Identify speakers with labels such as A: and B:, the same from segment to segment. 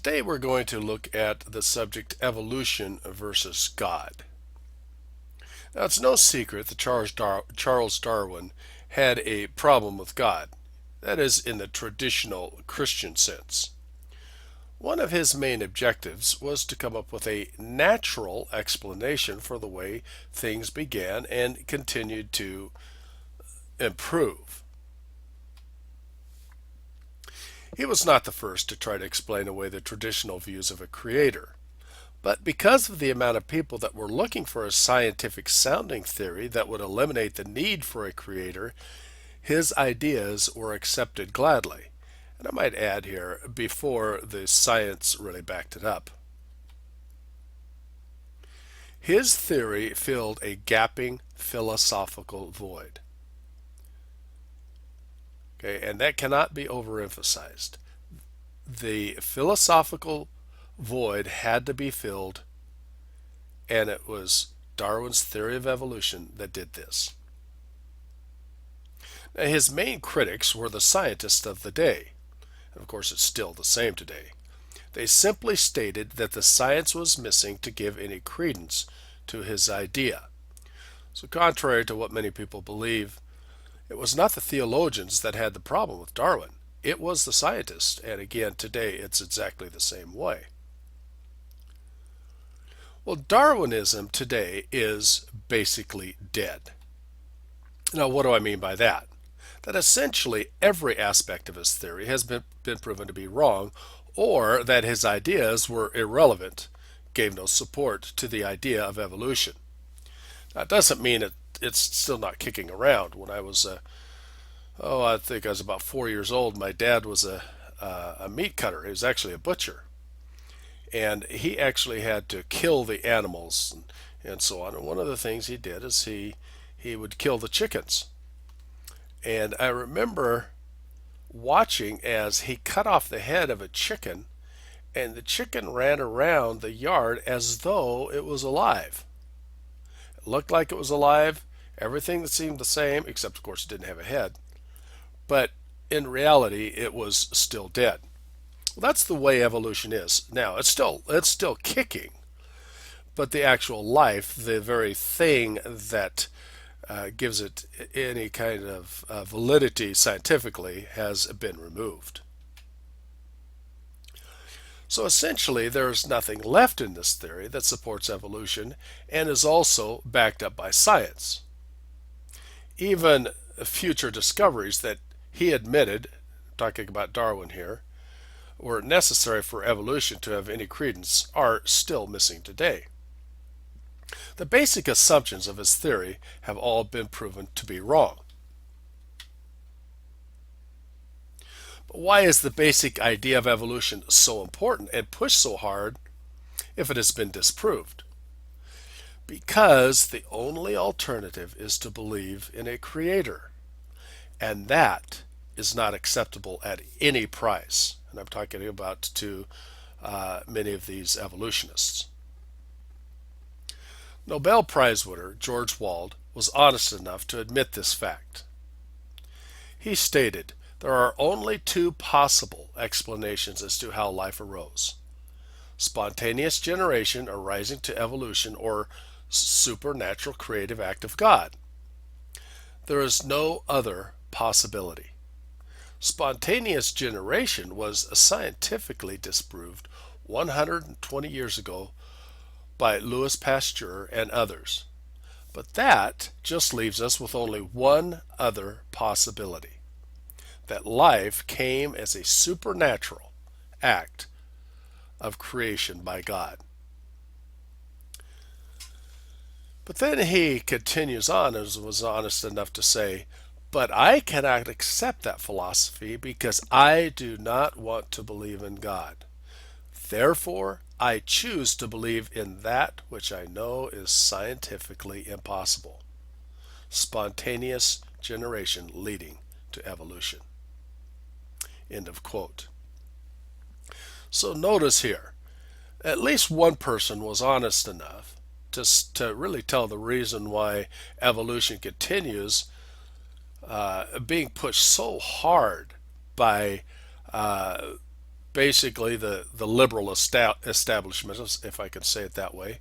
A: Today we're going to look at the subject evolution versus God. Now, it's no secret that Charles Darwin had a problem with God, that is, in the traditional Christian sense. One of his main objectives was to come up with a natural explanation for the way things began and continued to improve. He was not the first to try to explain away the traditional views of a creator. But because of the amount of people that were looking for a scientific sounding theory that would eliminate the need for a creator, his ideas were accepted gladly. And I might add here, before the science really backed it up. His theory filled a gaping philosophical void. Okay, and that cannot be overemphasized. The philosophical void had to be filled, and it was Darwin's theory of evolution that did this. Now, his main critics were the scientists of the day, and of course it's still the same today. They simply stated that the science was missing to give any credence to his idea. So contrary to what many people believe, it was not the theologians that had the problem with Darwin. It was the scientists, and again, today it's exactly the same way. Well, Darwinism today is basically dead. Now, what do I mean by that? That essentially every aspect of his theory has been proven to be wrong, or that his ideas were irrelevant, gave no support to the idea of evolution. That doesn't mean it's still not kicking around. When I was, I think I was about 4 years old, my dad was a meat cutter. He was actually a butcher. And he actually had to kill the animals and so on. And one of the things he did is he would kill the chickens. And I remember watching as he cut off the head of a chicken, and the chicken ran around the yard as though it was alive. It looked like it was alive, everything that seemed the same, except of course it didn't have a head. But in reality, it was still dead. Well, that's the way evolution is. Now, it's still kicking, but the actual life, the very thing that gives it any kind of validity scientifically, has been removed. So essentially, there is nothing left in this theory that supports evolution and is also backed up by science. Even future discoveries that he admitted, talking about Darwin here, were necessary for evolution to have any credence are still missing today. The basic assumptions of his theory have all been proven to be wrong. But why is the basic idea of evolution so important and pushed so hard if it has been disproved? Because the only alternative is to believe in a creator, and that is not acceptable at any price. And I'm talking about to many of these evolutionists. Nobel Prize winner George Wald was honest enough to admit this fact. He stated, there are only two possible explanations as to how life arose: spontaneous generation arising to evolution, or supernatural creative act of God. There is no other possibility. Spontaneous generation was scientifically disproved 120 years ago by Louis Pasteur and others. But that just leaves us with only one other possibility: that life came as a supernatural act of creation by God. But then he continues on and was honest enough to say, but I cannot accept that philosophy because I do not want to believe in God. Therefore, I choose to believe in that which I know is scientifically impossible: spontaneous generation leading to evolution. End of quote. So notice here, at least one person was honest enough to really tell the reason why evolution continues being pushed so hard by basically the liberal establishment, if I can say it that way,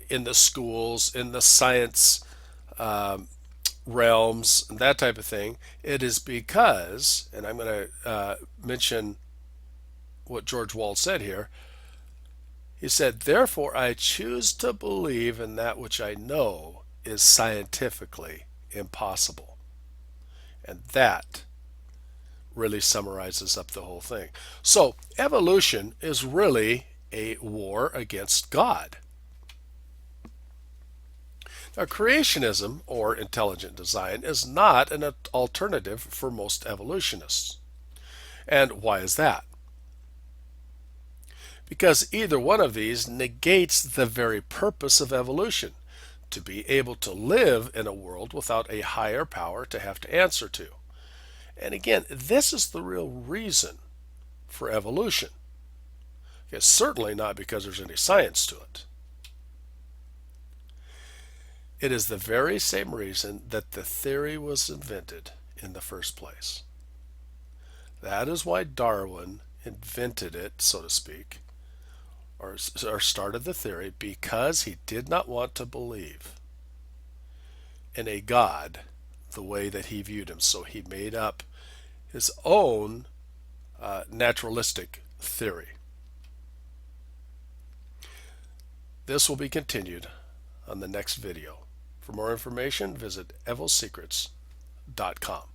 A: in the schools, in the science realms, and that type of thing. It is because, and I'm going to mention what George Wald said here. He said, "Therefore I choose to believe in that which I know is scientifically impossible." And that really summarizes up the whole thing. So evolution is really a war against God. Now, creationism, or intelligent design, is not an alternative for most evolutionists. And why is that? Because either one of these negates the very purpose of evolution, to be able to live in a world without a higher power to have to answer to. And again, this is the real reason for evolution. It's certainly not because there's any science to it. It is the very same reason that the theory was invented in the first place. That is why Darwin invented it, so to speak, or started the theory, because he did not want to believe in a God the way that he viewed him. So he made up his own naturalistic theory. This will be continued on the next video. For more information, visit evosecrets.com.